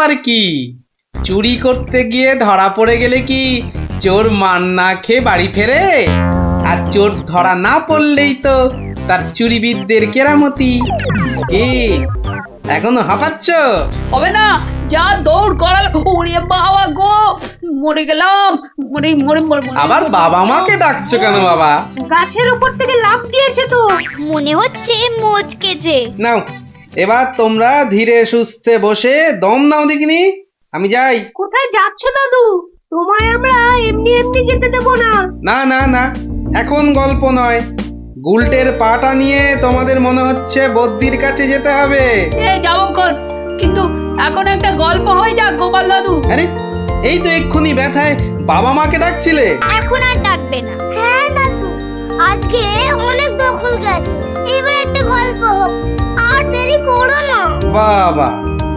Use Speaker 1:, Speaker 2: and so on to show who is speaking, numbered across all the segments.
Speaker 1: আবার কি? চুরি করতে গিয়ে ধরা পড়ে গেলে কি চোর মান না খেয়ে বাড়ি ফেরে? আর চোর ধরা না পড়লেই তো তার চুরিবিদদের কেরামতি। কি এখনো হাঁপাচ্ছ?
Speaker 2: হবে না, যা দৌড় করাল। ওরে বাবা গো, মরে গেলাম। মরে মরে মরে মরে।
Speaker 1: আবার বাবা মাকে ডাকছো কেন বাবা?
Speaker 2: গাছের উপর থেকে লাফ দিয়েছে তো।
Speaker 3: মনে হচ্ছে মোচকেছে।
Speaker 1: নাও এবার তোমরা ধীরে সুস্থে বসে দম নাও দেখিনি। আমি যাই।
Speaker 2: কোথায় যাচ্ছ দাদু? তোমায় আমরা এমনি এমনি যেতে দেব না।
Speaker 1: না না না, এখন গল্প নয়। গুলটের পাটা নিয়ে তোমাদের মনে হচ্ছে বদ্যির কাছে যেতে হবে।
Speaker 2: এই যাবো কোন, কিন্তু এখন একটা গল্প হয়ে যাক গোপাল দাদু।
Speaker 1: আরে এই তো এক্ষুনি ব্যথায় বাবা মাকে ডাকছিলে।
Speaker 3: এখন আর ডাকবে না। হ্যাঁ দাদু, আজকে অনেক দখল গেছে, এবার একটা গল্প হোক, আর দেরি করো না।
Speaker 1: বাবা,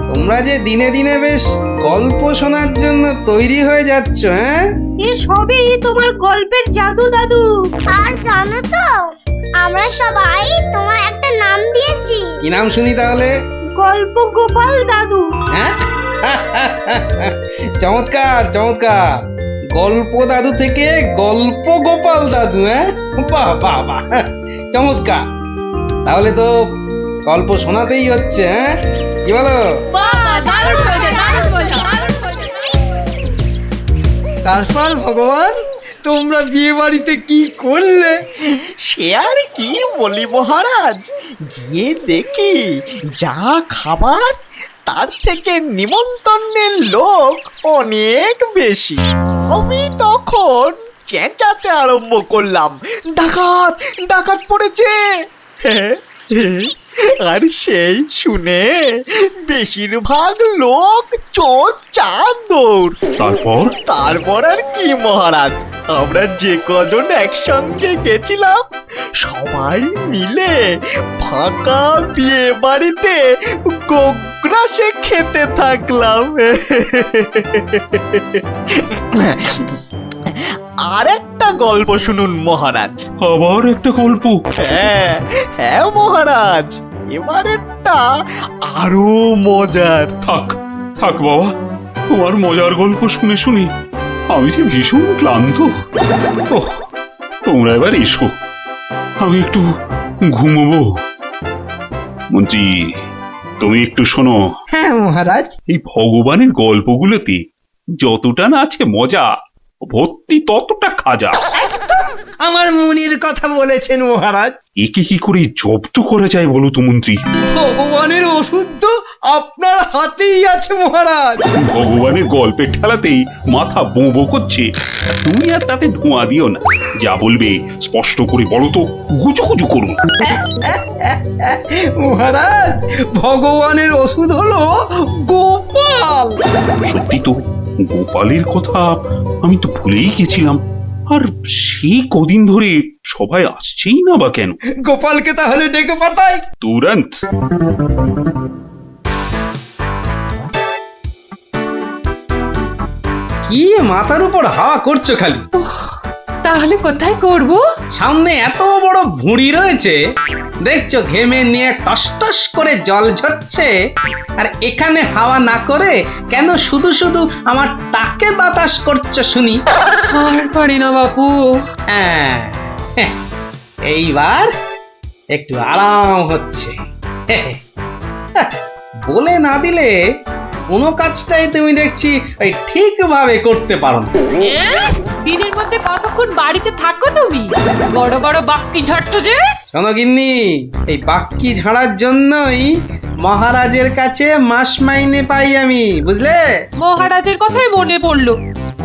Speaker 1: তোমরা যে দিনে দিনে বেশ গল্প শোনার জন্য তৈরি হয়ে যাচ্ছ। হ্যাঁ,
Speaker 2: এ সবই তোমার গল্পের জাদু দাদু।
Speaker 3: আর জানো তো, আমরা সবাই তোমার একটা নাম দিয়েছি।
Speaker 1: কি নাম শুনি তাহলে?
Speaker 2: গল্প গোপাল দাদু।
Speaker 1: হ্যাঁ চমৎকার চমৎকার। গল্প দাদু থেকে গল্প গোপাল দাদু। হ্যাঁ, বাহ বাহ বাহ, চমৎকার। তাহলে তো গল্প শোনাতেই হচ্ছে। হ্যাঁ, কি বলো?
Speaker 2: বাহ, দারুণ বলছো, দারুণ বলছো, দারুণ বলছো।
Speaker 1: তারপর ভগবান, তোমরা বিয়ে বাড়িতে কি করলে?
Speaker 4: সে আর কি বলি মহারাজ, গিয়ে দেখি যা খাবার তার থেকে নিমন্ত্রণের লোক অনেক বেশি। আমি তখন চেঁচাতে আরম্ভ করলাম, ডাকাত ডাকাত পড়েছে। আর সেই শুনে বেশিরভাগ লোক চোর চাঁদর। তারপর আর কি মহারাজ, আমরা যে কজন একসঙ্গে গেছিলাম সবাই মিলে ফাঁকা বিয়ে বাড়িতে গোগ্রাসে খেতে থাকলাম। আর একটা গল্প শুনুন মহারাজ।
Speaker 5: আবার একটা গল্প?
Speaker 4: হ্যাঁ হ্যাঁ মহারাজ, এবারেরটা আরো মজার।
Speaker 5: থাক থাক বাবা, তোমার মজার গল্প শুনে শুনে আমি যে ভীষণ ক্লান্ত। ওহ, তোমরা এবার এসো, আমি একটু ঘুমোবো। মন্ত্রী, তুমি একটু শোনো।
Speaker 6: হ্যাঁ মহারাজ।
Speaker 5: এই ভগবানের গল্পগুলোতে যতটা না আছে মজা, ভর্তি ততটা খাজা।
Speaker 6: আমার মুনির কথা বলেছেন মহারাজ।
Speaker 5: একে কি করে জব্দ করা যায় বলো তো মন্ত্রী?
Speaker 6: ভগবানের ওষুধ তো আপনার হাতেই আছে মহারাজ।
Speaker 5: ভগবানের গল্পের ঠেলাতেই মাথা বো বো করছে, আর তুমি আর তাতে ধোঁয়া দিও না। যা বলবে স্পষ্ট করে বলো তো, গুজু গুজু করুন।
Speaker 6: মহারাজ, ভগবানের ওষুধ হলো গোপাল।
Speaker 5: সত্যি তো, গোপালের কথা আমি তো ভুলেই গেছিলাম। আর সেই কদিন ধরে সবাই আসছেই না বা কেন?
Speaker 6: গোপালকে তাহলে ডেকে পাঠাই।
Speaker 5: তুরন্ত।
Speaker 1: কি মাথার উপর হাওয়া করছো খালি?
Speaker 2: তাহলে কোথায় করব?
Speaker 1: সামনে এত বড় ভুঁড়ি রয়েছে, দেখছো ঘেমে নিয়ে টস টস করে জল ঝরছে, আর এখানে হাওয়া না করে কেন শুধু শুধু আমার টাকে বাতাস করছো শুনি?
Speaker 2: আর পারি না বাপু।
Speaker 1: হ্যাঁ, এইবার একটু আরাম হচ্ছে। বলে না দিলে কোনো কাজটাই তুমি দেখছি ওই ঠিকভাবে করতে পারো না।
Speaker 7: দিনের মধ্যে কতক্ষণ বাড়িতে থাকো তুমি? বড় বড় বাক্কি ঝাড়ছো যে।
Speaker 1: শোনো গিন্নি, এই বাক্কি ঝাড়ার জন্যই মহারাজের কাছে মাস মাইনে পাই আমি, বুঝলে?
Speaker 7: মহারাজের কথাই মনে পড়লো,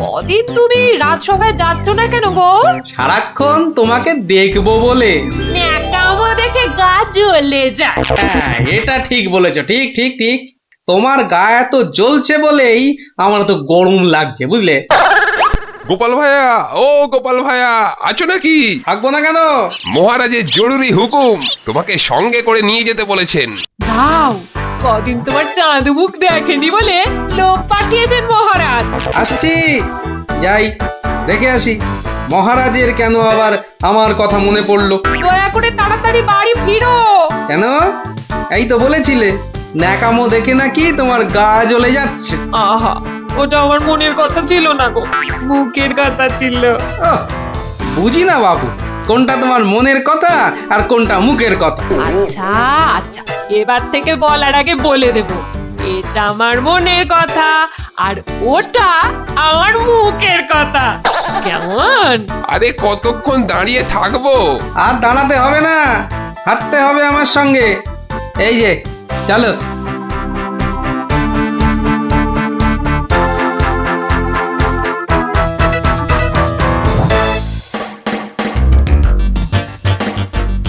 Speaker 7: কদিন তুমি রাজসভায় যাচ্ছ না কেন গো?
Speaker 1: সারাক্ষণ তোমাকে দেখবো বলে।
Speaker 7: ন্যাকামো দেখে গা জ্বলে যায়।
Speaker 1: হ্যাঁ, এটা ঠিক বলেছো, ঠিক ঠিক ঠিক। তোমার গা এত জ্বলছে বলেই আমার তো গরম লাগছে, বুঝলে?
Speaker 8: গোপাল ভাইয়া, ও গোপাল ভাইয়া, আছো নাকি?
Speaker 1: থাকবো না কেন?
Speaker 8: মহারাজের জরুরি হুকুম, তোমাকে সঙ্গে করে নিয়ে যেতে বলেছেন।
Speaker 7: যাও, কদিন তোমার চাঁদু মুখ দেখেনি বলে লোক পাঠিয়েছেন মহারাজ।
Speaker 1: আসছি, যাই দেখে আসি মহারাজের কেন আবার আমার কথা মনে পড়লো।
Speaker 7: দয়া করে তাড়াতাড়ি বাড়ি ফিরো।
Speaker 1: কেন? এই তো বলেছিলে ন্যাকামো দেখে নাকি তোমার গা জ্বলে যাচ্ছে।
Speaker 7: আহা, ওটা আমার মনের কথা ছিল না গো, মুখের কথা ছিল।
Speaker 1: ওহ, বুঝি না বাবু, কোনটা তোমার মনের কথা আর কোনটা মুখের কথা।
Speaker 7: আচ্ছা আচ্ছা, এবার থেকে বলার আগে বলে দেব, এটা আমার মনের কথা আর ওটা আমার মুখের কথা। কেমন?
Speaker 8: আরে কতক্ষণ দাঁড়িয়ে থাকবো?
Speaker 1: আর দাঁড়াতে হবে না, হাঁটতে হবে আমার সঙ্গে। এই যে চলো।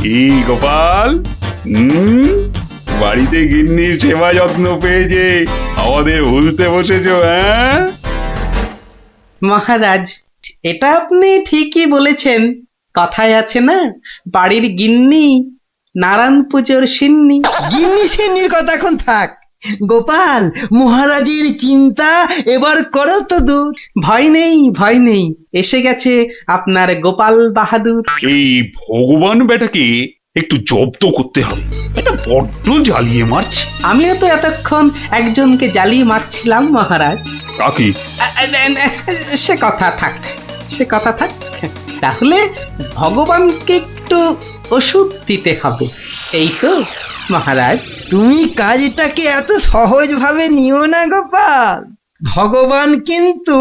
Speaker 5: কি গোপাল, বাড়িতে গিন্নির সেবা যত্ন পেয়েছে আমাদের ভুলতে বসেছো? হ্যাঁ
Speaker 1: মহারাজ, এটা আপনি ঠিকই বলেছেন। কথায় আছে না, বাড়ির গিন্নি নারায়ণ পুজোর সিন্নি।
Speaker 6: গিন্নি সিন্নির কথা এখন থাক। গোপাল, মহারাজের চিন্তা এবার করো তো দূর।
Speaker 1: ভয় নেই, ভয় নেই, এসে গেছে আপনার গোপাল বাহাদুর।
Speaker 5: এই ভগবান বেটাকে একটু জব্দ করতে হবে, এটা বড্ড জ্বালিয়ে মারছে।
Speaker 1: আমিও তো এতক্ষণ একজনকে জ্বালিয়ে মারছিলাম মহারাজ।
Speaker 5: কাকে?
Speaker 1: সে কথা থাক, সে কথা থাক। তাহলে ভগবানকে একটু ওষুধ দিতে হবে, এই তো মহারাজ।
Speaker 6: তুমি কাজটাকে এত সহজভাবে নিও না গোপাল, ভগবান কিন্তু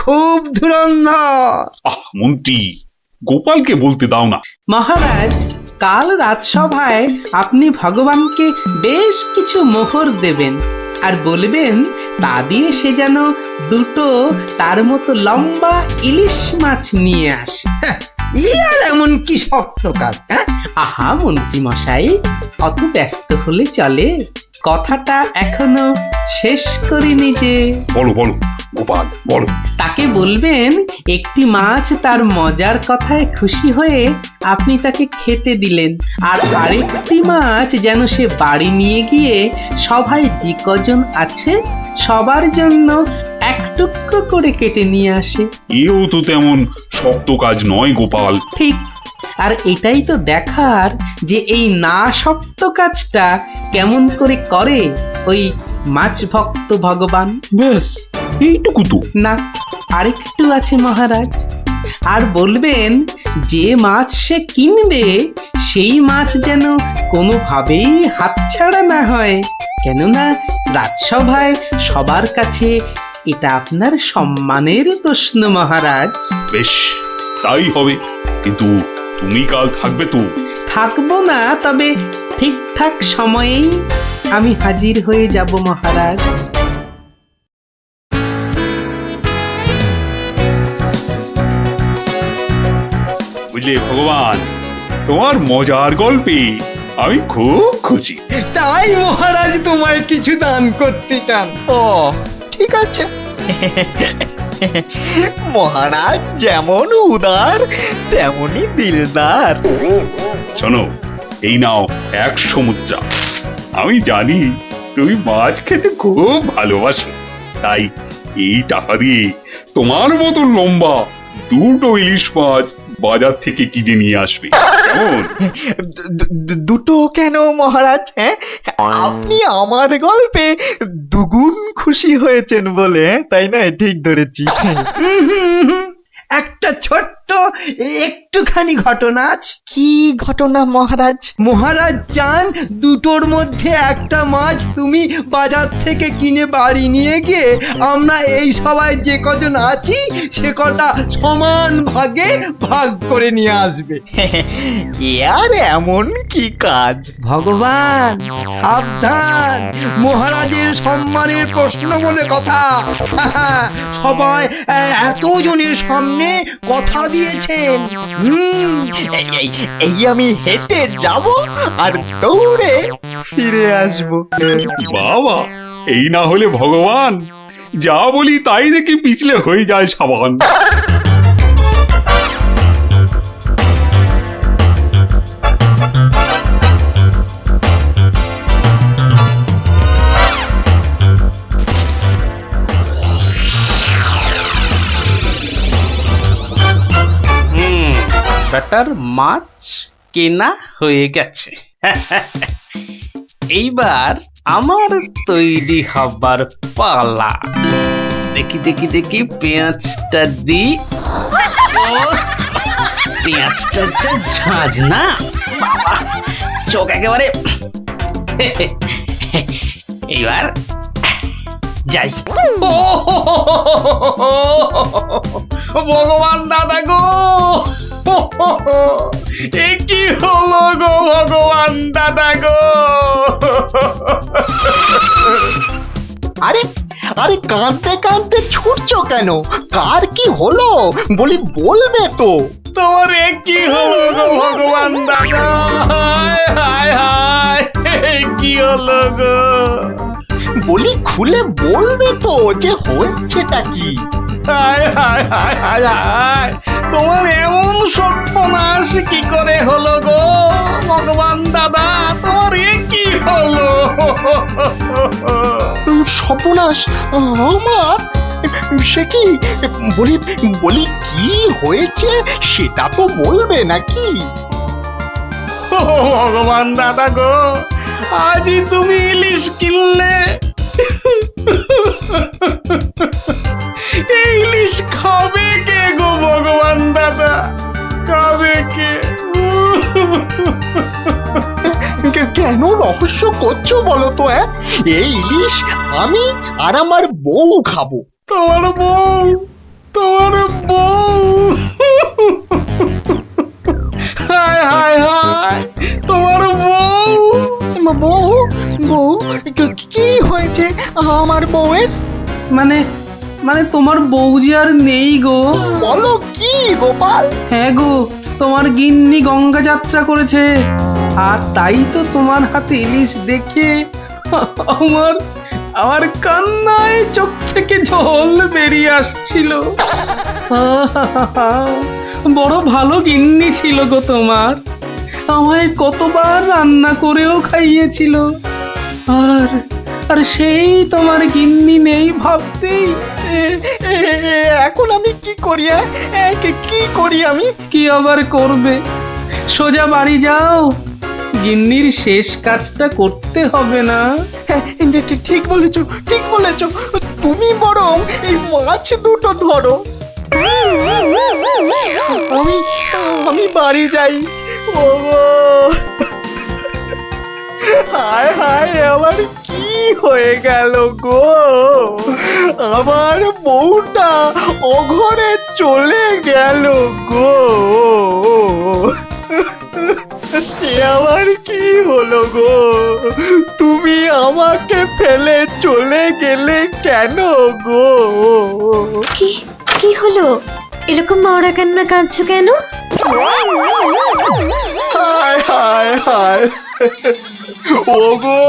Speaker 6: খুব ধুরন্ধর।
Speaker 5: মন্ত্রী, গোপালকে বলতে দাও না।
Speaker 1: মহারাজ, কাল রাজসভায় আপনি ভগবানকে বেশ কিছু মোহর দেবেন আর বলবেন তা দিয়ে সে যেন দুটো তার মতো লম্বা ইলিশ মাছ নিয়ে আসে।
Speaker 6: ই আর এমন কি শক্ত কাজ? হ্যাঁ,
Speaker 1: আহা মন্ত্রী মশাই, অত ব্যস্ত হলে চলে? কথাটা এখনো শেষ করিনি যে।
Speaker 5: বলো বলো গোপাল, বলো।
Speaker 1: তাকে বলবেন একটি মাছ তার মজার কথায় খুশি হয়ে আপনি তাকে খেতে দিলেন, আর আরেকটি মাছ যেন সে বাড়ি নিয়ে গিয়ে সবাই যে কজন আছে সবার জন্য এক টুকরো করে কেটে নিয়ে আসে।
Speaker 5: এও তো তেমন শক্ত কাজ নয় গোপাল।
Speaker 1: ঠিক, আর এটাই তো দেখার যে এই না শক্ত কাজটা কেমন করে করে ওই মাছ ভক্ত ভগবান।
Speaker 5: ব্যাস এইটুকু তো?
Speaker 1: না, আরেকটু আছে মহারাজ। আর বলবেন যে মাছ সে কিনবে সেই মাছ যেন কোনোভাবেই হাতছাড়া না হয়, কেননা রাজসভায় সবার কাছে এটা আপনার সম্মানের প্রশ্ন মহারাজ।
Speaker 5: বেশ, তাই হবে, কিন্তু তুমি কাল থাকবে তো?
Speaker 1: থাকবো না, তবে ঠিকঠাক সময়েই আমি হাজির হয়ে যাব মহারাজ।
Speaker 5: বুঝলে ভগবান, তোমার মজার গল্পে আমি খুব খুশি।
Speaker 6: তাই মহারাজ তোমায় কিছু দান করতে চান।
Speaker 4: ও ঠিক আছে। মহারাজ যেমন উদার তেমনি দিলদার।
Speaker 5: শোনো, এই নাও 100 মুদ্রা। আমি জানি তুমি মাছ খেতে খুব ভালোবাসো, তাই এই টাকা দিয়ে তোমার মতো লম্বা দুটো ইলিশ মাছ বাজার থেকে কিনে নিয়ে আসবে, কেমন?
Speaker 4: দুটো কেন মহারাজ? হ্যাঁ, আপনি আমার গল্পে দুগুণ খুশি হয়েছেন বলে, তাই না? ঠিক ধরেছি।
Speaker 6: একটা ছোট্ট একটুখানি ঘটনা আছে।
Speaker 4: কি ঘটনা মহারাজ?
Speaker 6: মহারাজ চান দুটোর মধ্যে একটা মাছ তুমি বাজার থেকে কিনে বাড়ি নিয়ে গিয়ে আমরা এই সবাই যে কজন আছি সে কটা সমান ভাগে ভাগ করে নিয়ে আসবে।
Speaker 4: আর এমন কি কাজ?
Speaker 6: ভগবান সাবধান, মহারাজের সম্মানের প্রশ্ন বলে কথা। সবাই এতজনের সামনে কথা দিয়েছেন।
Speaker 4: এই আমি হেঁটে যাব আর দৌড়ে ফিরে আসবো।
Speaker 5: বাবা, এই না হলে ভগবান, যা বলি তাই দেখি পিছলে হয়ে যায় সাবান।
Speaker 1: বেটার মাছ কেনা হয়ে গেছে। এইবার আমার তৈরি হবার পালা। দেখি দেখি দেখি পেঁয়াজটা দি। ও, পেঁয়াজটা যা ঝাঁজ না বাবা, চোখ একেবারে। এইবার যাই। ও ভগবান দাদা গো, এ কি হলো গো ভগবান দাদা গো।
Speaker 4: আরে আরে কাঁদতে কাঁদতে ছুটছো কেন? কার কি হলো বলি, বলবে তো?
Speaker 1: তোমার এ কি হলো গো ভগবান দাদা, হায় হায় হায়, এ কি হলো গো।
Speaker 4: বলি খুলে বলবে তো যে হয়েছেটা কি?
Speaker 1: হায় হায় হায় হায় হায়, তোমার এমন সর্বনাশ কি করে হলো গো ভগবান দাদা, তোমার এ কি হলো।
Speaker 4: সর্বনাশ আমার? সে কি? বলি বলি কি হয়েছে সেটা তো বলবে নাকি?
Speaker 1: ও ভগবান দাদা গো, আজই তুমি ইলিশ কিনলে। এই ইলিশ খাবে কে গো ভগবান দাদা, খাবে কে?
Speaker 4: কেন রহস্য করছো বলো তো? এই ইলিশ আমি আর আমার বউ খাবো।
Speaker 1: তোমার বউ, তোমার বউ, হায় হায় হায়, তোমার বউ।
Speaker 4: বউ বউ কি হয়েছে আমার বউয়ের?
Speaker 1: মানে মানে তোমার বউ যে আর নেই গো।
Speaker 4: বলো কি গোপাল?
Speaker 1: হ্যাঁ গো, তোমার গিন্নি গঙ্গা যাত্রা করেছে, আর তাই তো তোমার হাতে ইলিশ দেখে আমার আমার কান্নায় চোখ থেকে জল বেরিয়ে আসছিল। বড় ভালো গিন্নি ছিল গো তোমার, আমায় কতবার রান্না করেও খাইয়েছিল। আর আর সেই তোমার গিন্নি নেই ভাবতেই
Speaker 4: এখন আমি কি করি? কি করি আমি?
Speaker 1: কি আবার করবে, সোজা বাড়ি যাও, গিন্নির শেষ কাজটা করতে হবে না?
Speaker 4: ঠিক বলেছো, ঠিক বলেছো। তুমি বরং এই মাছ দুটো ধরো, আমি আমি বাড়ি যাই। ওগো হায় হায়, আমার কি হয়ে গেল গো? আমার বউটা অঘরে চলে গেল গো। সে আবার কি হলো গো? তুমি আমাকে ফেলে চলে গেলে কেন গো?
Speaker 3: কি কি হলো? এরকম মরা কান্না কাঁদছো কেন?
Speaker 4: হায় হায় হায়, ওগো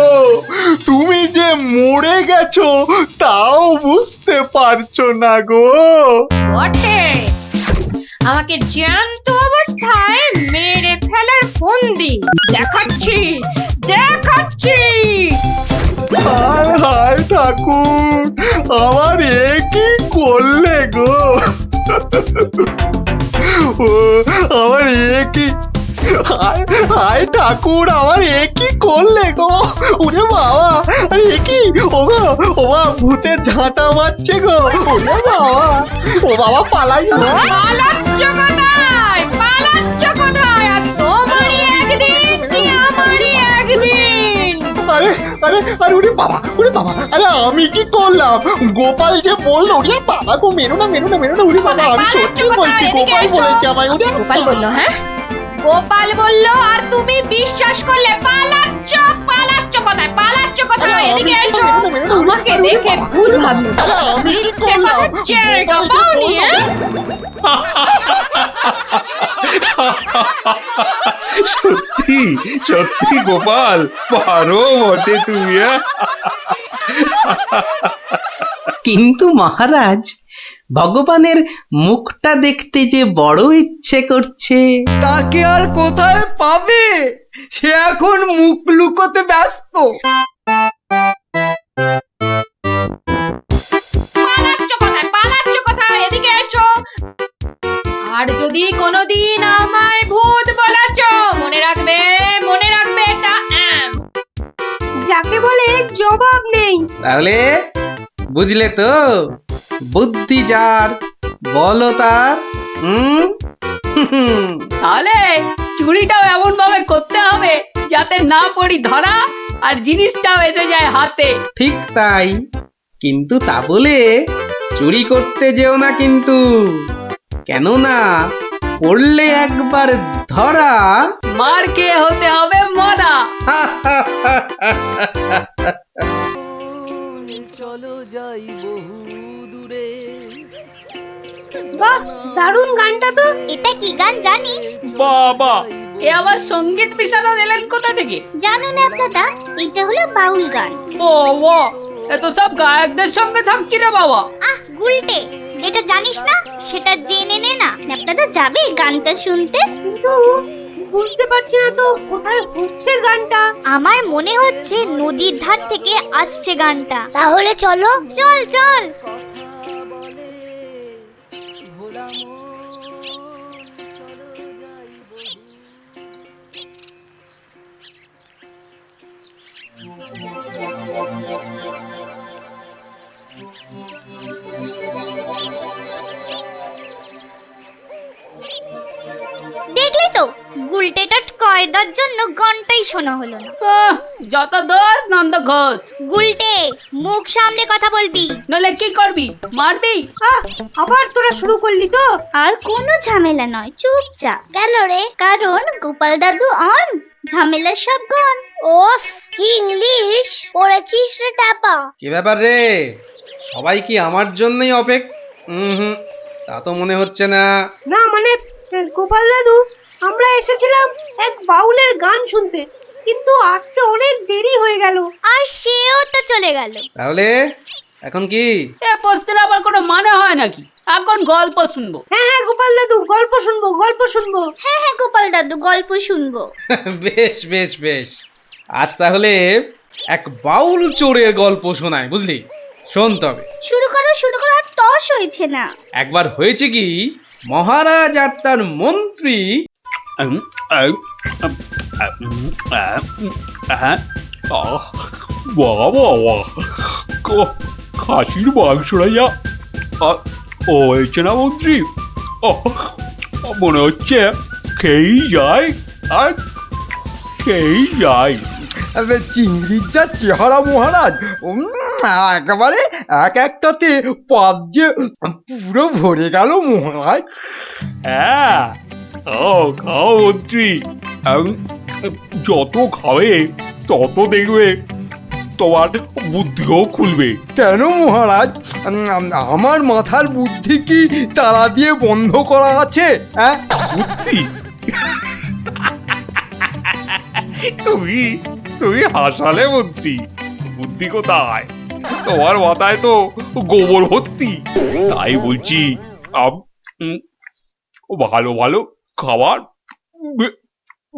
Speaker 4: তুমি যে মরে গেছো তাও বুঝতে পারছো না গো।
Speaker 2: বটে, আমাকে জ্যান্ত অবস্থায় মেরে ফেলার ফন্দি দেখাচ্ছি দেখাচ্ছি।
Speaker 4: হায় হায় ঠাকুর, আমার এ কি করলে গো? ও আমার এ কি, হায় হায় ঠাকুর, আমার এ কি করলে গো? ওরে বাবা, আরে এ কি? ও গো, ও বাবা, ভূতে ঝাঁটা মারছে গো। ওরে বাবা, ও বাবা পালাই।
Speaker 2: পালাচ্ছ কোথায়? পালাচ্ছ কোথায়? আর তোমারই একদিন কি আমারই একদিন।
Speaker 4: আরে আরে আরে, ওরে বাবা, ওরে বাবা, আরে আমি কি করলাম? গোপাল যে বললো, ওরে বাবা গো, মেরো না মেরো না মেরো না, ওরে বাবা, আমি সত্যি বলছি, গোপাল বলেছে আমায়। ওরে
Speaker 2: গোপাল বললো? হ্যাঁ, গোপাল বললো আর তুমি বিশ্বাস করলে? পালাচ্ছ পালাচ্ছ কোথায়? পালাচ্ছ কোথায়? এদিকে এসো, আমাকে দেখে ভূত ভাবলো।
Speaker 4: আমি কি
Speaker 2: মিথ্যে
Speaker 4: করলাম?
Speaker 2: কথা জায়গা পাওনি?
Speaker 5: সত্যি সত্যি গোপাল, পারো বটে তুমি।
Speaker 1: কিন্তু মহারাজ, ভগবানের মুখটা দেখতে যে বড় ইচ্ছে করছে।
Speaker 6: তাকে আর কোথায় পাবে? সে এখন মুখ লুকোতে ব্যস্ত।
Speaker 2: পালাচ্ছ কোথায়? পালাচ্ছ কোথায়? এদিকে এসো। আর যদি কোনোদিন আমায় ভূত বলেছ, মনে রাখবে এটা
Speaker 3: যাকে বলে
Speaker 9: জবাব নেই।
Speaker 1: তাহলে বুঝলে তো, বুদ্ধি যার বলো তার।
Speaker 9: তাহলে চুরিটাও এমন ভাবে করতে হবে যাতে না পড়ি ধরা আর জিনিসটাও এসে যায় হাতে।
Speaker 1: ঠিক তাই, কিন্তু তা বলে চুরি করতে যেও না কিন্তু, কেননা পড়লে একবার ধরা।
Speaker 9: মার খেয়ে হতে হবে মরা।
Speaker 3: বাহ, দারুণ গানটা তো। এটা কি গান জানিস?
Speaker 4: বাবা,
Speaker 9: এ আবার সঙ্গীত বিশারদ এলেন কোথা থেকে?
Speaker 3: জানো না দাদা, এটা হলো বাউল গান।
Speaker 9: ও ও, এত সব গায়কদের সঙ্গে থাকছি রে বাবা।
Speaker 3: আহ গুলটে, যেটা জানিস না সেটা জেনে নে না। আপনারা যাবে গানটা শুনতে? কিন্তু বুঝতে পারছি না তো কোথায় হচ্ছে গানটা। আমার মনে হচ্ছে নদীর ধার থেকে আসছে গানটা। তাহলে চলো। চল চল। দেখলি তো, গুলটেটা কয়দার জন্য গানটাই শোনা হলো না।
Speaker 9: যত দোষ নন্দ ঘোষ।
Speaker 3: গুলটে, মুখ সামলে কথা বলবি।
Speaker 9: নলে কি করবি, মারবি?
Speaker 3: আবার তোরা শুরু করলি তো। আর কোনো ঝামেলা নয়, চুপচাপ। কেন রে? কারণ গোপাল দাদু অন, ঝামেলার সব গন। ওফ, কি ইংলিশ পড়েছিস রে টাপা।
Speaker 1: কি ব্যাপার রে, সবাই কি আমার জন্যই তা তো মনে হচ্ছে না।
Speaker 10: না মানে গোপাল দাদু, আমরা এসেছিলাম এক বাউলের গান শুনতে, কিন্তু আসতে অনেক দেরি হয়ে গেল।
Speaker 3: আর সেও তো চলে গেল।
Speaker 1: তাহলে এখন কি?
Speaker 9: এ প্রশ্নের আবার কোনো মানে হয় নাকি? এখন গল্প শুনবো।
Speaker 10: হ্যাঁ হ্যাঁ গোপাল দাদু, গল্প শুনবো গল্প শুনবো।
Speaker 3: হ্যাঁ হ্যাঁ গোপাল দাদু, গল্প শুনবো।
Speaker 1: বেশ বেশ বেশ, আজ তাহলে এক বাউল চোরের গল্প শোনায়, বুঝলি? শোন তবে।
Speaker 3: শুরু করো শুরু করো, আর তর্স হয়েছে না।
Speaker 1: একবার হয়েছে কি, মহারাজ আর তার মন্ত্রী
Speaker 5: খাসির মাংসটা যা ও হয়েছে না মন্ত্রী, মনে হচ্ছে খেয়েই যায় আর খেয়েই যায়।
Speaker 6: চিংড়ির যা চেহারা মহারাজ, একেবারে এক একটাতে পাত যে পুরো ভরে গেল মহারাজ।
Speaker 5: হ্যাঁ, খাও খাও মন্ত্রী, যত খাবে তত দেখবে তোমার বুদ্ধিও খুলবে।
Speaker 6: কেন মহারাজ, আমার মাথার বুদ্ধি কি তালা দিয়ে বন্ধ করা আছে? হ্যাঁ,
Speaker 5: বুদ্ধি? তুমি তুমি হাসালে মন্ত্রী, বুদ্ধি কোথায়? তোমার মাথায় তো গোবর ভর্তি। তাই বলছি, ভালো ভালো খাবার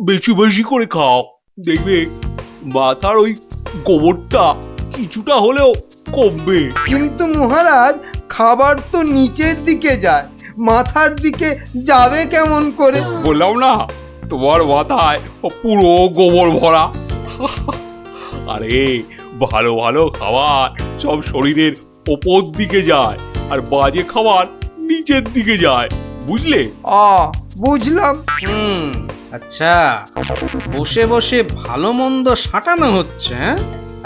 Speaker 5: বেশি বেশি করে খাও, দেখবে মাথার ওই গোবরটা কিছুটা হলেও কমবে।
Speaker 6: কিন্তু মহারাজ, খাবার তো নিচের দিকে যায়, মাথার দিকে যাবে কেমন করে?
Speaker 5: বললাম না, তোমার মাথায় পুরো গোবর ভরা। আরে ভালো ভালো খাবার সব শরীরের ওপর দিকে যায়, আর বাজে খাবার নিচের দিকে যায়, বুঝলে?
Speaker 6: বুঝলাম।
Speaker 1: আচ্ছা, বসে বসে ভালো মন্দ সাঁটানো হচ্ছে, হ্যাঁ?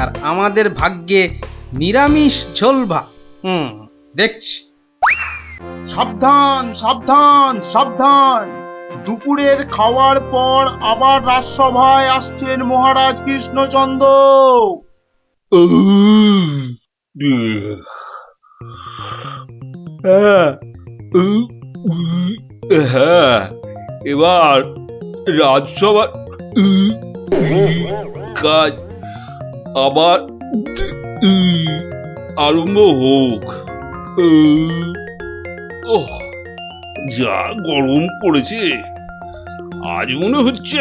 Speaker 1: আর আমাদের ভাগ্যে নিরামিষ ঝোল ভাত। দেখছি।
Speaker 11: সাবধান সাবধান সাবধান, দুপুরের খাওয়ার পর আবার রাজসভায় আসছেন মহারাজ কৃষ্ণচন্দ্র।
Speaker 5: হ্যাঁ, এবার রাজসভা কাজ আবার আরম্ভ হোক। ওহ, যা গরম পড়েছে, আজ মনে হচ্ছে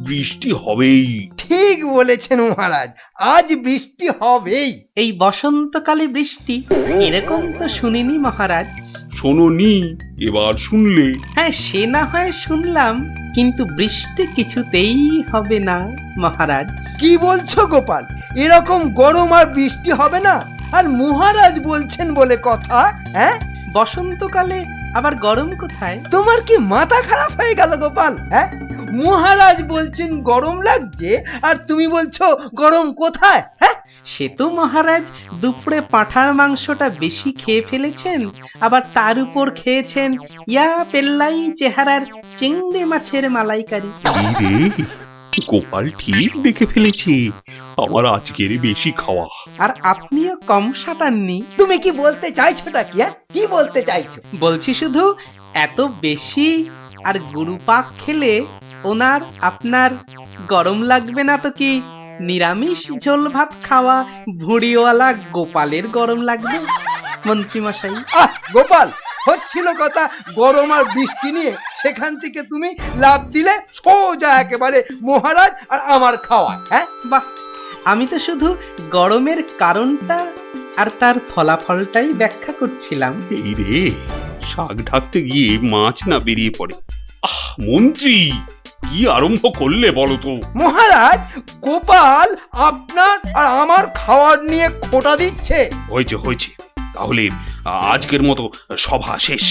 Speaker 5: বৃষ্টি হবেই।
Speaker 6: ঠিক বলেছেন মহারাজ, আজ বৃষ্টি হবেই।
Speaker 1: এই বসন্তকালে বৃষ্টি, এরকম তো শুনিনি মহারাজ।
Speaker 5: শোনোনি, এবার শুনলে?
Speaker 1: হ্যাঁ, সে না হয় শুনলাম, কিন্তু বৃষ্টি কিছুতেই হবে না মহারাজ।
Speaker 6: কি বলছো গোপাল? এরকম গরম আর বৃষ্টি হবে না। আর মহারাজ বলছেন বলে কথা। হ্যাঁ,
Speaker 1: বসন্তকালে আবার গরম কোথায়?
Speaker 6: তোমার কি মাথা খারাপ হয়ে গেল গোপাল? হ্যাঁ, মহারাজ বলছেন গরম লাগছে আর তুমি বলছো গরম কোথায়? হ্যাঁ,
Speaker 1: সে তো মহারাজ দুপুরে পাঁঠার মাংসটা বেশি খেয়ে ফেলেছেন, আবার তার উপর খেয়েছেন ইয়া পেল্লাই চেহারার চিংড়ি মাছের মালাইকারি।
Speaker 5: এই রে, গোপাল ঠিক দেখে ফেলেছে আমার আজকের বেশি খাওয়া।
Speaker 1: আর আপনিও কম সাটাননি।
Speaker 6: তুমি কি বলতে চাইছোটা কি? হ্যাঁ, কি বলতে চাইছো?
Speaker 1: বলছি শুধু এত বেশি আর গুরুপাক খেলে ওনার আপনার গরম লাগবে না তো কি নিরামিষ ঝোল ভাত খাওয়া ভুঁড়িওয়ালা গোপালের গরম লাগবে মন্ত্রী মশাই?
Speaker 6: গোপাল, হচ্ছিল কথা গরম আর বৃষ্টি নিয়ে, সেখান থেকে তুমি লাভ দিলে সোজা একেবারে মহারাজ আর আমার খাওয়া। হ্যাঁ,
Speaker 1: বাহ, আমি তো শুধু গরমের কারণটা আর তার ফলাফলটাই ব্যাখ্যা করছিলাম।
Speaker 5: এই রে, শাক ঢাকতে গিয়ে মাছ না বেরিয়ে পড়ে। মন্ত্রী, কি আরম্ভ করলে বলো তো?
Speaker 6: মহারাজ, গোপাল আপনার আর আমার খাওয়ার নিয়ে খোঁটা দিচ্ছে।
Speaker 5: হয়েছে হয়েছে, তাহলে আজকের মতো সভা শেষ।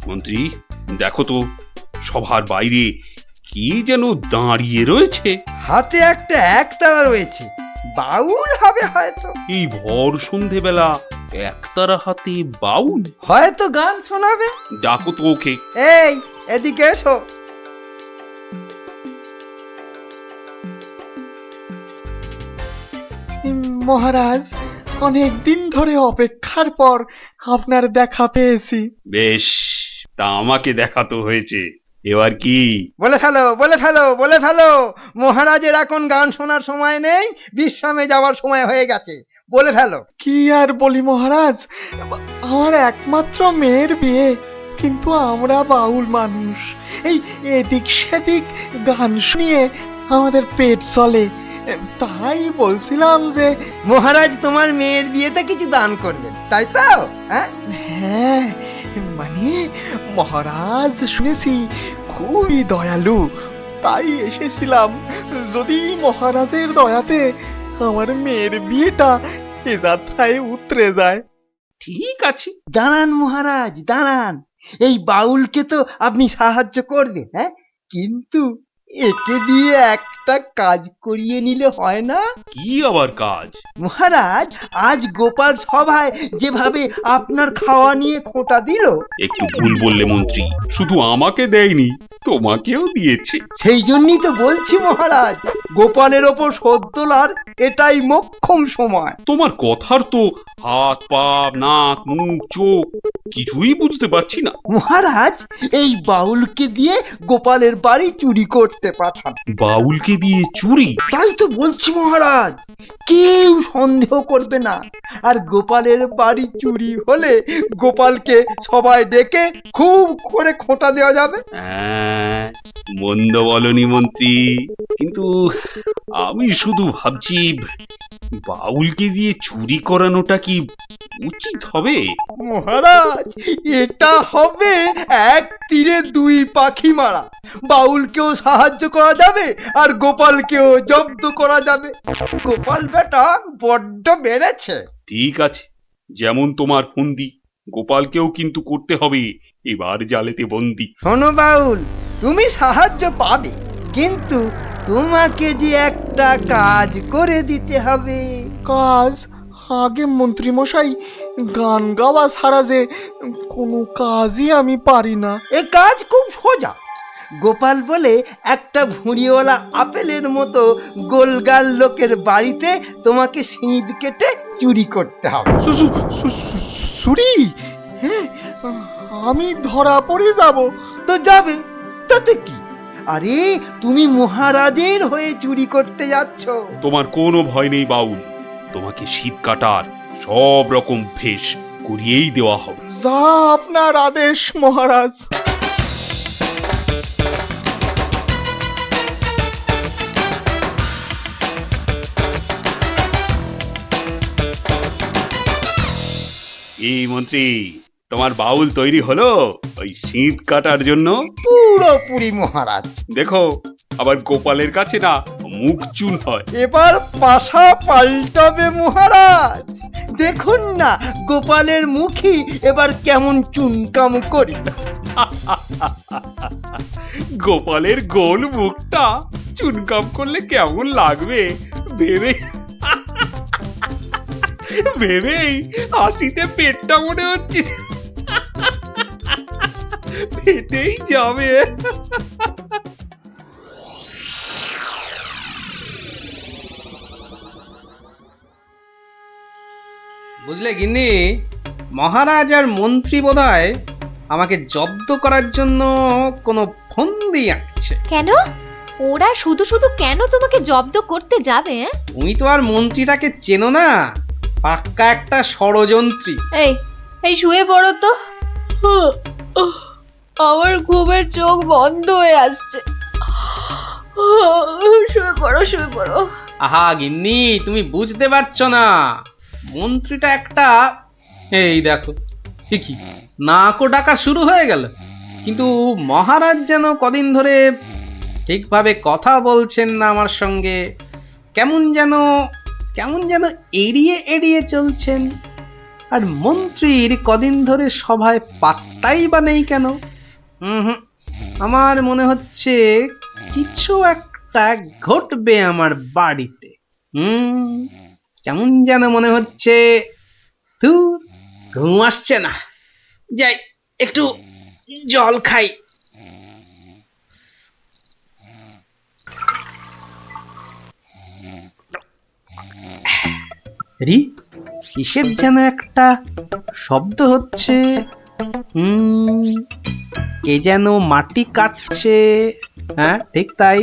Speaker 5: মন্ত্রী, দেখো তো সভার বাইরে কি যেন দাঁড়িয়ে রয়েছে।
Speaker 6: হাতে একটা একতারা রয়েছে, বাউল হবে হয়তো।
Speaker 5: এই ভর সন্ধেবেলা একতারা হাতে বাউল?
Speaker 6: হয়তো গান শোনাবে।
Speaker 5: ডাকো তো ওকে।
Speaker 6: এই, এদিকে এসো।
Speaker 4: মহারাজ, অনেক দিন ধরে অপেক্ষার পর আপনার দেখা পেয়েছি।
Speaker 5: বেশ, তা আমাকে দেখাতো হয়েছে, এবার কি?
Speaker 6: বলে ফেলো, বলে ফেলো, বলে ফেলো। মহারাজের এখন গান শোনার সময় নেই, বিশ্রামে যাওয়ার সময় হয়ে গেছে। বলে ফেলো।
Speaker 4: কি আর বলি মহারাজ, আমার একমাত্র মেয়ের বিয়ে, কিন্তু আমরা বাউল মানুষ, এই এদিক সেদিক গান শুনিয়ে আমাদের পেট চলে। তাই বলছিলাম যে
Speaker 6: মহারাজ তোমার মেয়ের বিয়েতে কিছু দান করবেন, তাই তো?
Speaker 4: হ্যাঁ, মানে মহারাজ শুনেছি খুবই দয়ালু, তাই এসেছিলাম। যদি মহারাজের দয়াতে আমার মেয়ের বিয়েটা এ যাত্রায় উতরে যায়।
Speaker 5: ঠিক আছে,
Speaker 6: দাঁড়ান মহারাজ, দাঁড়ান। এই বাউলকে তো আপনি সাহায্য করবেন, হ্যাঁ, কিন্তু একে দিয়ে একটা কাজ করিয়ে নিলে হয় না?
Speaker 5: কি আবার কাজ?
Speaker 6: মহারাজ, আজ গোপাল সভায় যেভাবে আপনার খাওয়া নিয়ে খোঁটা দিল।
Speaker 5: একটু ভুল বললে মন্ত্রী, শুধু আমাকে দেয়নি, তোমাকেও দিয়েছে।
Speaker 6: সেই জন্যই তো বলছি মহারাজ, গোপালের ওপর শোধ তোলার এটাই মোক্ষম সময়।
Speaker 5: তোমার কথার তো হাত পা নাক মুখ চোখ কিছুই বুঝতে পারছি না।
Speaker 6: মহারাজ, এই বাউলকে দিয়ে গোপালের বাড়ি চুরি করতে পাঠান।
Speaker 5: বাউলকে দিয়ে চুরি?
Speaker 6: তাই তো বলছি মহারাজ, কেউ সন্দেহ করবে না। আর গোপালের বাড়ি চুরি হলে গোপালকে সবাই ডেকে খুব করে খোঁটা দেওয়া যাবে।
Speaker 5: মন্দ বলনি মন্ত্রী, কিন্তু আমি শুধু ভাবছি বাউলকে দিয়ে চুরি করানোটা কি উচিত হবে?
Speaker 6: মহারাজ, এটা হবে এক তীরে দুই পাখি মারা। বাউলকেও সাহায্য করা যাবে আর গোপালকেও জব্দ করা যাবে। গোপাল বেটা বড্ড বেড়েছে।
Speaker 5: ঠিক আছে, যেমন তোমার ফন্দি, গোপালকেও কিন্তু করতে হবে এবার জালেতে বন্দি।
Speaker 6: শোনো বাউল, তুমি সাহায্য পাবে, কিন্তু তোমাকে যে একটা কাজ করে দিতে হবে।
Speaker 4: কাজ? আগে মন্ত্রী মশাই, গান গাওয়া ছাড়া যে কোনো কাজই আমি পারি না।
Speaker 6: এ কাজ খুব সোজা। গোপাল বলে একটা ভুঁড়িওয়ালা আপেলের মতো গোলগাল লোকের বাড়িতে তোমাকে সিঁধ কেটে চুরি করতে হবে।
Speaker 4: চুরি? হ্যাঁ, আমি ধরা পড়ে যাব
Speaker 6: তো? যাবে, তাতে কি? আরে, তুমি মহারাজের হয়ে চুরি করতে যাচ্ছ।
Speaker 5: তোমার কোনো ভয় নেই বাউল, তোমাকে শীত কাটার সব রকম ভেষ করিয়েই দেওয়া হবে।
Speaker 4: যা আপনার আদেশ মহারাজ।
Speaker 5: এই মন্ত্রী, তোমার বাউল তৈরি হলো ওই শীত কাটার জন্য?
Speaker 11: পুরোপুরি মহারাজ।
Speaker 5: দেখো, আবার গোপালের কাছে না মুখ চুন হয়।
Speaker 6: এবার পাশা পাল্টাবে মহারাজ। দেখুন না গোপালের মুখী এবার কেমন চুনকাম করি।
Speaker 5: গোপালের গোল মুখটা চুনকাম করলে কেমন লাগবে ভেবে ভেবেই হাসিতে পেটটা মনে হচ্ছে পেটেই যাবে।
Speaker 1: বুঝলে গিন্নি, মহারাজ আর মন্ত্রী বোধহয় আমাকে জব্দ করার জন্য কোনো ফন্দি আঁকছে।
Speaker 2: কেন? ওরা শুধু শুধু কেন তোমাকে জব্দ করতে যাবে?
Speaker 1: তুমি তো আর মন্ত্রীটাকে চেনো না, পাক্কা একটা ষড়যন্ত্রী।
Speaker 2: এই এই শুয়ে পড়ো তো। আমার ঘুমের চোখ বন্ধ হয়ে আসছে। শুয়ে পড়ো, শুয়ে পড়ো।
Speaker 1: আহা গিন্নি, তুমি বুঝতে পারছো না, মন্ত্রীটা একটা, এই দেখো ঠিকই নাকও ডাকা শুরু হয়ে গেল। কিন্তু মহারাজ যেন কদিন ধরে ঠিকভাবে কথা বলছেন না আমার সঙ্গে, কেমন যেন এড়িয়ে এড়িয়ে চলছেন। আর মন্ত্রীর কদিন ধরে সভায় পাত্তাই বা নেই কেন? আমার মনে হচ্ছে কিছু একটা ঘটবে আমার বাড়িতে। কেমন যেন মনে হচ্ছে। ঘুম আসছে না, যাই একটু জল খাই। কিসের যেন একটা শব্দ হচ্ছে। কে যেন মাটি কাটছে। হ্যাঁ ঠিক তাই,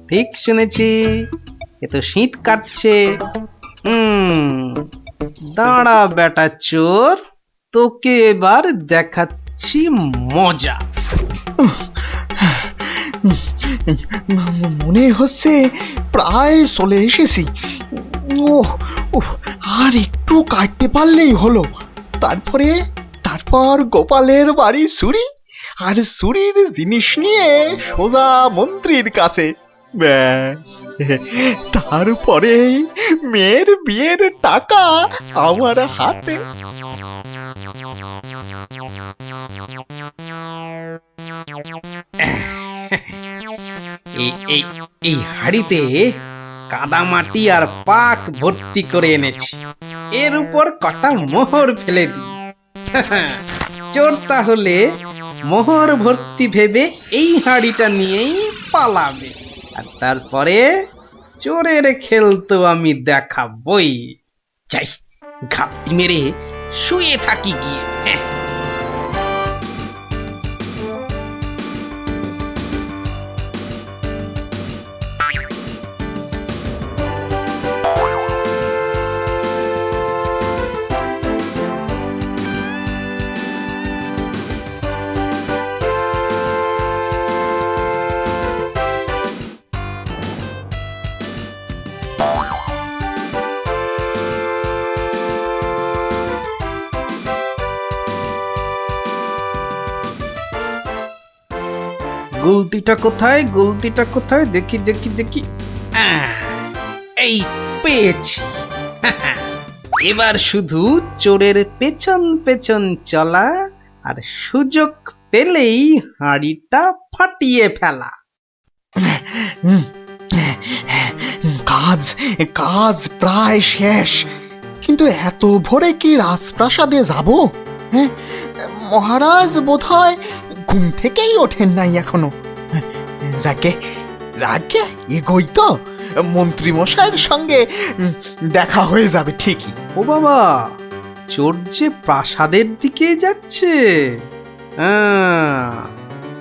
Speaker 1: ঠিক শুনেছি, এ তো শীত কাটছে। দাঁড়া বেটা চোর, তোকে এবার দেখাচ্ছি মজা।
Speaker 4: মনে হচ্ছে প্রায় চলে এসেছি। আর একটু কাটতে পারলেই হলো। তারপর গোপালের বাড়ি চুরি, আর চুরির জিনিস নিয়ে সোজা মন্ত্রীর কাছে। ব্যাস, তারপরে মেয়ের বিয়ের টাকা আমার হাতে।
Speaker 1: এই হাড়িতে কাদা মাটি আর পাক ভর্তি করে এনেছি, এর উপর কটা মোহর ফেলে দিই। চোর তাহলে মোহর ভর্তি ভেবে এই হাড়িটা নিয়েই পালাবে, আর তারপরে চোরের খেল তো আমি দেখাবই। যাই ঘাপটি মেরে শুয়ে থাকি গিয়ে। গুলতিটা কোথায়, গুলতিটা কোথায়, দেখি দেখি দেখি। এই পেয়েছি। এবার শুধু চোরের পেছন পেছন চলা, আর সুযোগ পেলেই হাঁড়িটা ফাটিয়ে ফেলা।
Speaker 4: কাজ প্রায় শেষ। কিন্তু এত ভোরে কি রাজপ্রাসাদে যাব? হ্যাঁ, মহারাজ বোধহয় ঘুম থেকেই ওঠেন নাই এখনো। যাকে এগোই তো, মন্ত্রী মশাইয়ের সঙ্গে দেখা হয়ে যাবে ঠিকই।
Speaker 1: ও বাবা, চোর যে প্রাসাদের দিকে যাচ্ছে।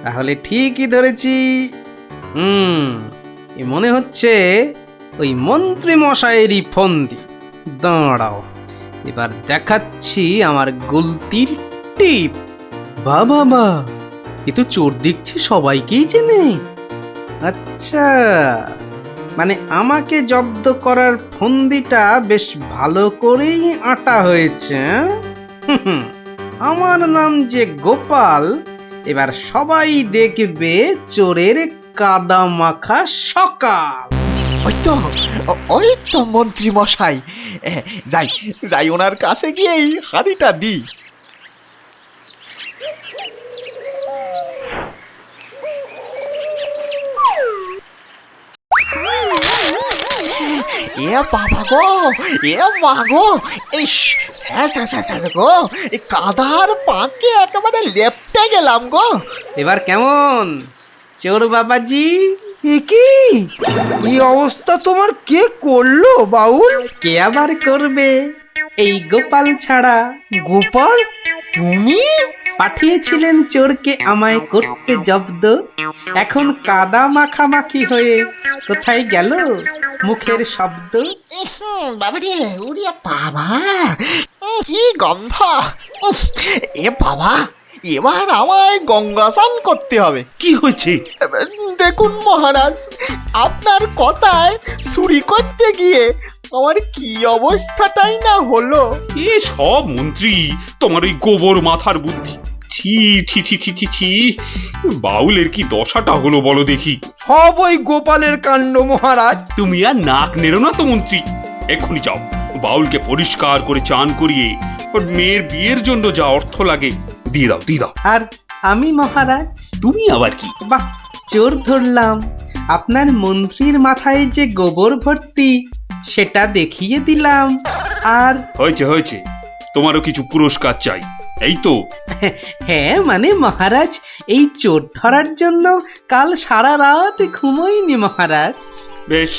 Speaker 1: তাহলে ঠিকই ধরেছি। এ মনে হচ্ছে ওই মন্ত্রী মশাইয়েরই ফন্দি। দাঁড়াও, এবার দেখাচ্ছি আমার গুলতির টিপ। বাবা, এ তো চোর দেখছি সবাইকেই চেনে। আচ্ছা, মানে আমাকে জব্দ করার ফন্দিটা বেশ ভালো করেই আঁটা হয়েছে। হুম, আমার নাম যে গোপাল, এবার সবাই দেখবে চোরের কাদা মাখা সকাল।
Speaker 4: ওই তো মন্ত্রী মশাই, যাই যাই ওনার কাছে গিয়ে এই হাঁড়িটা দিই। এ বাবা গো, এ মা গো, এই গো, এই কাদার পাকে একেবারে লেপটে গেলাম গো।
Speaker 1: এবার কেমন চোর বাবাজি?
Speaker 6: কি এই অবস্থা তোমার কে করলো বাউল?
Speaker 1: কে আবার করবে এই গোপাল ছাড়া?
Speaker 6: গোপাল, তুমি?
Speaker 1: পাঠিয়েছিলেন চোরকে আমায় করতে জব্দ, এখন কাদা মাখামাখি হয়ে কোথায় গেল মুখের শব্দ?
Speaker 4: বাবারে, উড়িয়া বাবা, কি গন্ধ! এ বাবা, এবার আমায় গঙ্গা স্নান করতে হবে।
Speaker 5: কি হয়েছে?
Speaker 4: দেখুন মহারাজ, আপনার কথায় চুরি করতে গিয়ে আমার কি অবস্থাটাই না হলো।
Speaker 5: এ সব মন্ত্রী তোমার ওই গোবর মাথার বুদ্ধি। ছি ছি ছি ছি ছি ছি, বাউলের কি দশাটা হলো বলো দেখি।
Speaker 6: সব ওই গোপালের কাণ্ড মহারাজ।
Speaker 5: তুমি আর নাক নেড়ো না তো মন্ত্রী, এক্ষুনি যাও বাউলকে পরিষ্কার করে চান করিয়ে ওর মেয়ের বিয়ের জন্য যা অর্থ লাগে দিয়ে দাও, দিয়ে দাও।
Speaker 1: আর আমি মহারাজ?
Speaker 5: তুমি আবার কি?
Speaker 1: বাহ, চোর ধরলাম, আপনার মন্ত্রীর মাথায় যে গোবর ভর্তি সেটা দেখিয়ে দিলাম। আর
Speaker 5: হয়েছে হয়েছে, তোমারও কিছু পুরস্কার চাই, এই তো।
Speaker 1: হ্যাঁ মানে মহারাজ, এই চোর ধরার জন্য কাল সারা রাত ঘুমোইনি মহারাজ।
Speaker 5: বেশ,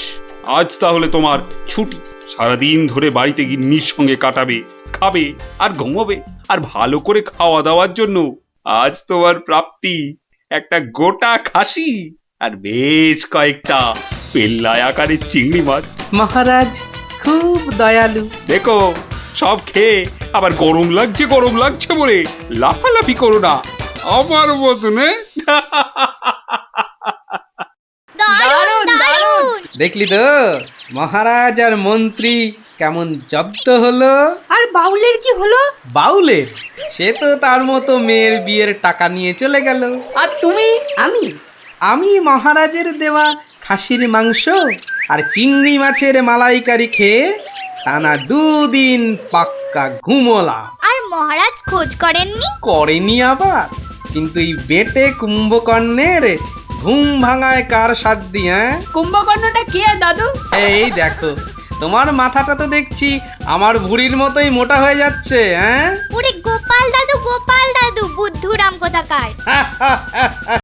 Speaker 5: আজ তাহলে তোমার ছুটি, সারাদিন ধরে বাড়িতে গিন্নির সঙ্গে কাটাবে, খাবে আর ঘুমোবে। আর ভালো করে খাওয়া দাওয়ার জন্য আজ তোমার প্রাপ্তি একটা গোটা খাসি আর বেশ কয়েকটা পেল্লাই আকারের চিংড়ি মাছ।
Speaker 1: মহারাজ খুব দয়ালু।
Speaker 5: দেখো, সব খেয়ে আবার গরম লাগছে বলে লাফালাফি করো না আমার মতনে।
Speaker 3: দারুণ দারুণ।
Speaker 1: দেখলি তো মহারাজ আর মন্ত্রী কেমন জব্দ হলো।
Speaker 10: আর বাউলের কি হলো?
Speaker 1: বাউলের সে তো তার মতো মেয়ের বিয়ের টাকা নিয়ে চলে গেল।
Speaker 9: আর তুমি?
Speaker 1: আমি মহারাজের দেওয়া খাসির মাংস আর চিংড়ি মাছের মালাইকারি খেয়ে টানা 2 দিন পাক্কা ঘুমোলাম।
Speaker 3: আর মহারাজ খোঁজ করেননি?
Speaker 1: করেনি আবার, কিন্তু এই বেটে কুম্ভকর্ণের ঘুম ভাঙায় কার সাধ্যি? হ্যাঁ,
Speaker 9: কুম্ভকর্ণটা কে দাদু?
Speaker 1: এই দেখো, তোমার মাথাটা তো দেখছি আমার ভুঁড়ির মতোই মোটা হয়ে যাচ্ছে। হ্যাঁ,
Speaker 3: ওরে গোপাল দাদু বুদ্ধুরাম কোথাকার।